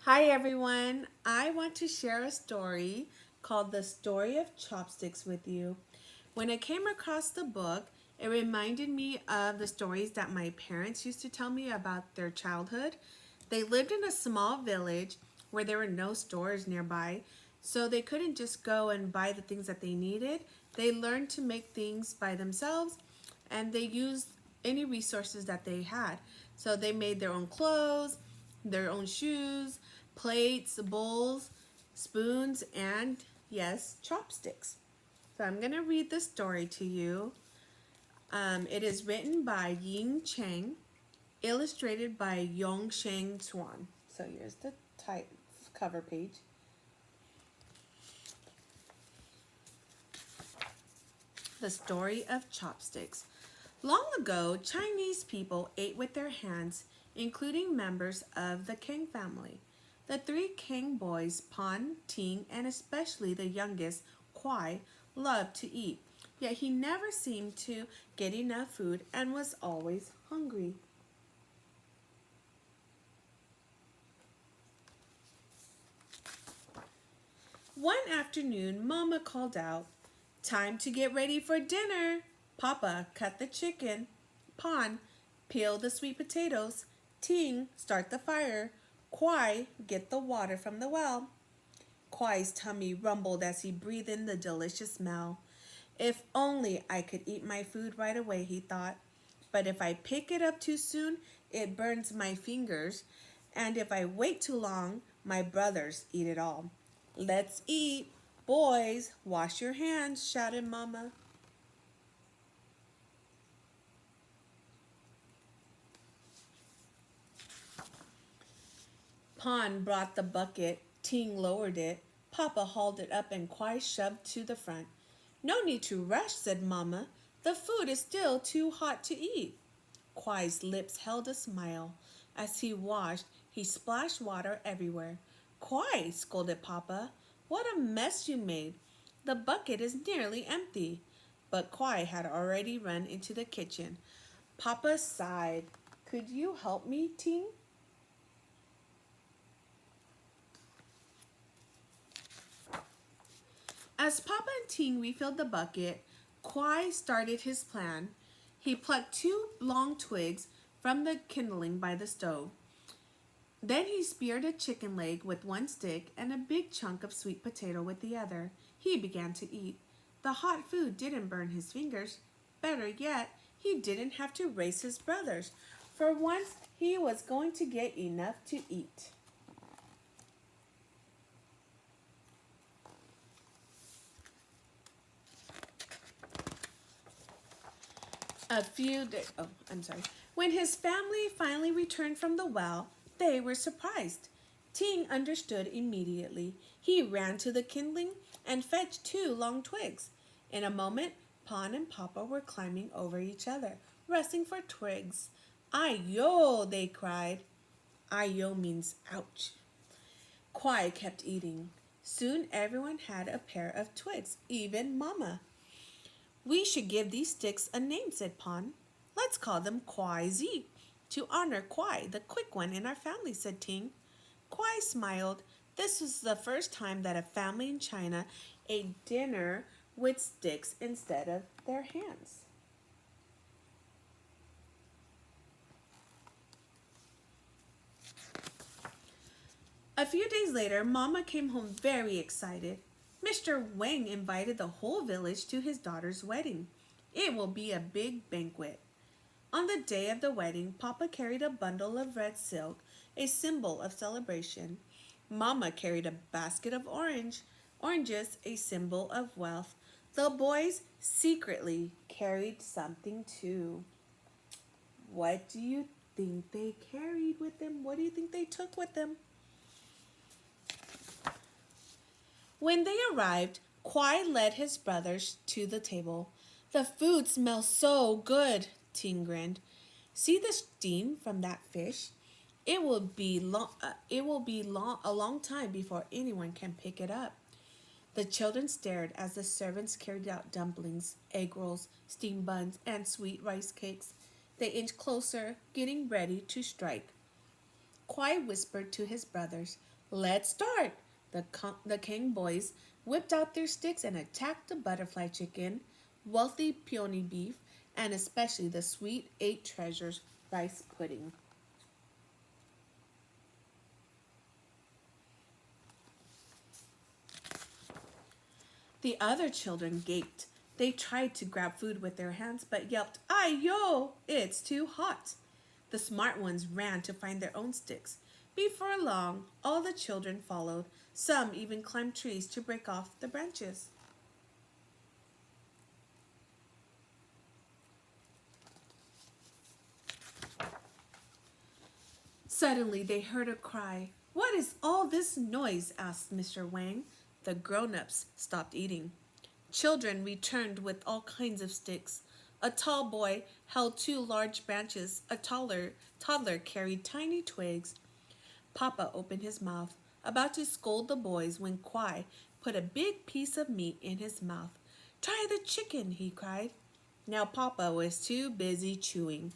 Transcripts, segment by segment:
Hi everyone. I want to share a story called The Story of Chopsticks with you. When I came across the book, it reminded me of the stories that my parents used to tell me about their childhood. They lived in a small village where there were no stores nearby, so they couldn't just go and buy the things that they needed. They learned to make things by themselves and they used any resources that they had. So they made their own clothes, their own shoes, plates, bowls, spoons, and yes, chopsticks. So I'm going to read the story to you. It is written by Ying Cheng, illustrated by Yong Sheng Chuan. So here's the cover page. The Story of Chopsticks. Long ago, Chinese people ate with their hands, including members of the King family. The three King boys, Pan, Ting, and especially the youngest, Kwai, loved to eat. Yet he never seemed to get enough food and was always hungry. One afternoon, Mama called out, "Time to get ready for dinner." Papa cut the chicken. Pan, peel the sweet potatoes. Ting, start the fire. Kwai, get the water from the well. Kwai's tummy rumbled as he breathed in the delicious smell. If only I could eat my food right away, he thought. But if I pick it up too soon, it burns my fingers. And if I wait too long, my brothers eat it all. Let's eat. Boys, wash your hands, shouted Mama. Pon brought the bucket. Ting lowered it. Papa hauled it up and Kwai shoved to the front. No need to rush, said Mama. The food is still too hot to eat. Kwai's lips held a smile. As he washed, he splashed water everywhere. Kwai, scolded Papa. What a mess you made. The bucket is nearly empty. But Kwai had already run into the kitchen. Papa sighed. Could you help me, Ting? As Papa and Ting refilled the bucket, Kwai started his plan. He plucked two long twigs from the kindling by the stove. Then he speared a chicken leg with one stick and a big chunk of sweet potato with the other. He began to eat. The hot food didn't burn his fingers. Better yet, he didn't have to race his brothers. For once, he was going to get enough to eat. A few days, oh, I'm sorry. When his family finally returned from the well, they were surprised. Ting understood immediately. He ran to the kindling and fetched two long twigs. In a moment, Pon and Papa were climbing over each other, wrestling for twigs. "Ayo!" they cried. Ayo means ouch. Kwai kept eating. Soon everyone had a pair of twigs, even Mama. "We should give these sticks a name," said Pon. "Let's call them Kwai Z, to honor Kwai, the quick one in our family," said Ting. Kwai smiled. This was the first time that a family in China ate dinner with sticks instead of their hands. A few days later, Mama came home very excited. Mr. Wang invited the whole village to his daughter's wedding. It will be a big banquet. On the day of the wedding, Papa carried a bundle of red silk, a symbol of celebration. Mama carried a basket of oranges, a symbol of wealth. The boys secretly carried something too. What do you think they carried with them? What do you think they took with them? When they arrived, Kwai led his brothers to the table. "The food smells so good," Ting grinned. "See the steam from that fish? It will be a long time before anyone can pick it up." The children stared as the servants carried out dumplings, egg rolls, steamed buns, and sweet rice cakes. They inched closer, getting ready to strike. Kwai whispered to his brothers, "Let's start!" The king boys whipped out their sticks and attacked the butterfly chicken, wealthy peony beef, and especially the sweet eight treasures rice pudding. The other children gaped. They tried to grab food with their hands but yelped, "Ay yo! It's too hot!" The smart ones ran to find their own sticks. Before long, all the children followed. Some even climbed trees to break off the branches. Suddenly, they heard a cry. "What is all this noise?" asked Mr. Wang. The grown-ups stopped eating. Children returned with all kinds of sticks. A tall boy held two large branches. A toddler carried tiny twigs. Papa opened his mouth, about to scold the boys when Kwai put a big piece of meat in his mouth. "Try the chicken," he cried. Now Papa was too busy chewing.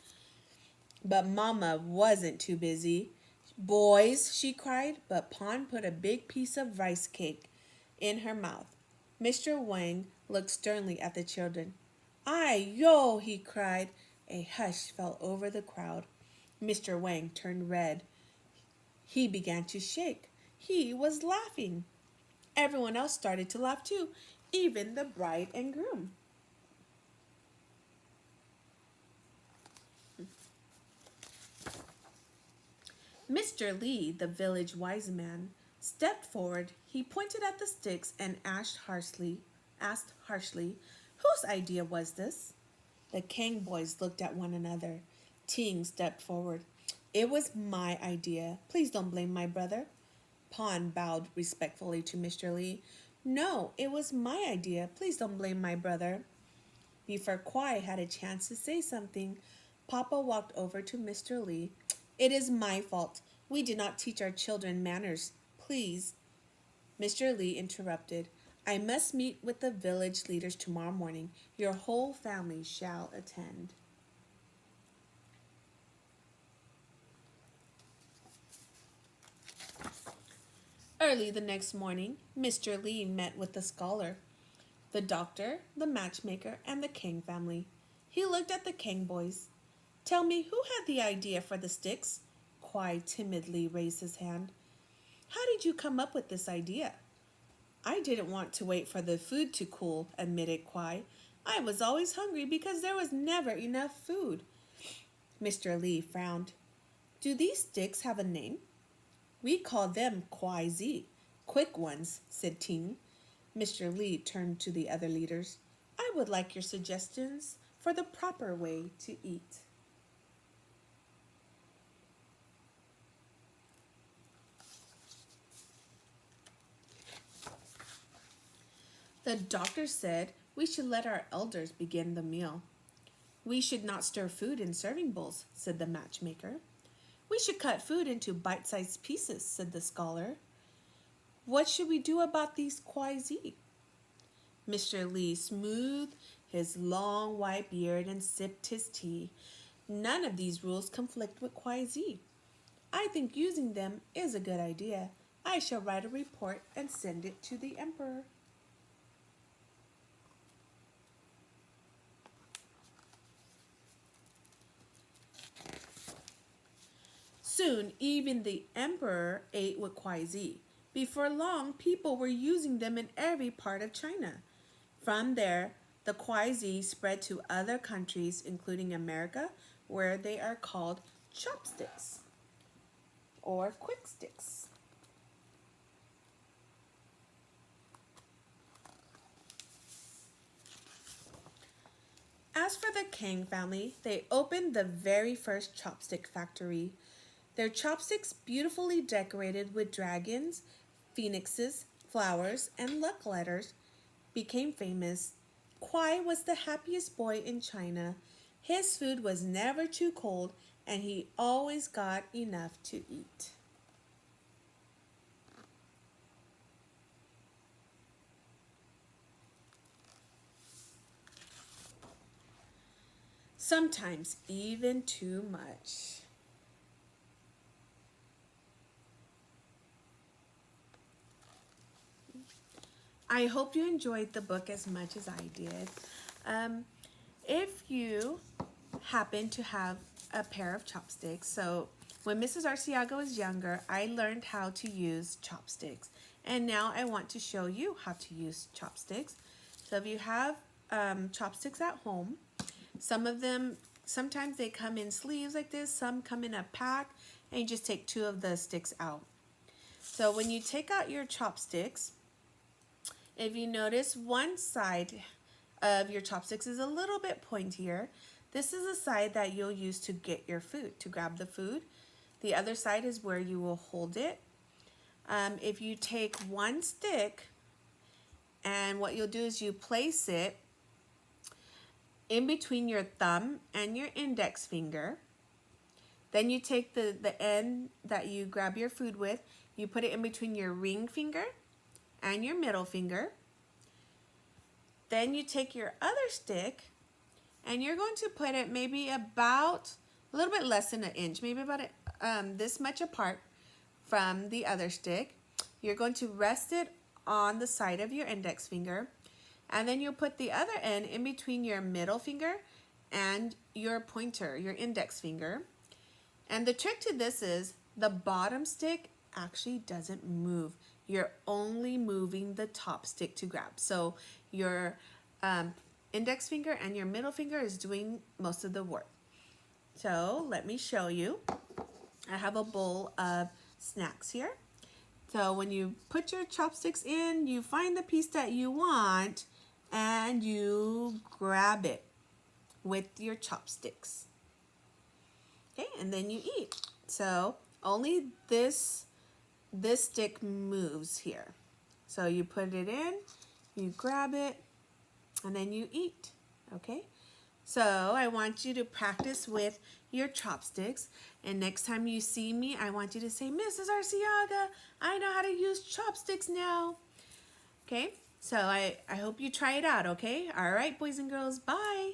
But Mama wasn't too busy. "Boys," she cried, but Pon put a big piece of rice cake in her mouth. Mr. Wang looked sternly at the children. "Ay, yo!" he cried. A hush fell over the crowd. Mr. Wang turned red. He began to shake. He was laughing. Everyone else started to laugh too, even the bride and groom. Mr. Li, the village wise man, stepped forward. He pointed at the sticks and asked harshly, "Whose idea was this?" The Kang boys looked at one another. Ting stepped forward. "It was my idea. Please don't blame my brother." Pon bowed respectfully to Mr. Li. "No, it was my idea. Please don't blame my brother." Before Kwai had a chance to say something, Papa walked over to Mr. Li. "It is my fault. We did not teach our children manners. Please." Mr. Li interrupted. "I must meet with the village leaders tomorrow morning. Your whole family shall attend." Early the next morning, Mr. Li met with the scholar, the doctor, the matchmaker, and the Kang family. He looked at the Kang boys. "Tell me, who had the idea for the sticks?" Kwai timidly raised his hand. "How did you come up with this idea?" "I didn't want to wait for the food to cool," admitted Kwai. "I was always hungry because there was never enough food." Mr. Li frowned. "Do these sticks have a name?" "We call them Kwai Zi, quick ones," said Ting. Mr. Li turned to the other leaders. "I would like your suggestions for the proper way to eat." The doctor said we should let our elders begin the meal. "We should not stir food in serving bowls," said the matchmaker. "We should cut food into bite-sized pieces," said the scholar. "What should we do about these Kwai Zi?" Mr. Li smoothed his long white beard and sipped his tea. "None of these rules conflict with Kwai Zi. I think using them is a good idea. I shall write a report and send it to the emperor." Soon, even the emperor ate with Kwai Zi. Before long, people were using them in every part of China. From there, the Kwai Zi spread to other countries, including America, where they are called chopsticks or quick sticks. As for the Kang family, they opened the very first chopstick factory. Their chopsticks, beautifully decorated with dragons, phoenixes, flowers, and luck letters, became famous. Kwai was the happiest boy in China. His food was never too cold, and he always got enough to eat. Sometimes even too much. I hope you enjoyed the book as much as I did. Um, if you happen to have a pair of chopsticks, so when Mrs. Arciaga was younger, I learned how to use chopsticks. And now I want to show you how to use chopsticks. So if you have chopsticks at home, some of them, sometimes they come in sleeves like this, some come in a pack, and you just take 2 of the sticks out. So when you take out your chopsticks, if you notice one side of your chopsticks is a little bit pointier, this is the side that you'll use to get your food, to grab the food. The other side is where you will hold it. If you take one stick, and what you'll do is you place it in between your thumb and your index finger. Then you take the end that you grab your food with, you put it in between your ring finger and your middle finger. Then you take your other stick and you're going to put it maybe about a little bit less than an inch, maybe about this much apart from the other stick. You're going to rest it on the side of your index finger, and then you'll put the other end in between your middle finger and your pointer, your index finger. And the trick to this is the bottom stick actually doesn't move. You're only moving the top stick to grab. So your index finger and your middle finger is doing most of the work. So let me show you. I have a bowl of snacks here. So when you put your chopsticks in, you find the piece that you want and you grab it with your chopsticks. Okay, and then you eat. So only this stick moves here. So you put it in, you grab it, and then you eat. Okay, so I want you to practice with your chopsticks, and next time you see me, I want you to say, Mrs. Arciaga, I know how to use chopsticks now. Okay, so I hope you try it out, okay? All right, boys and girls, bye.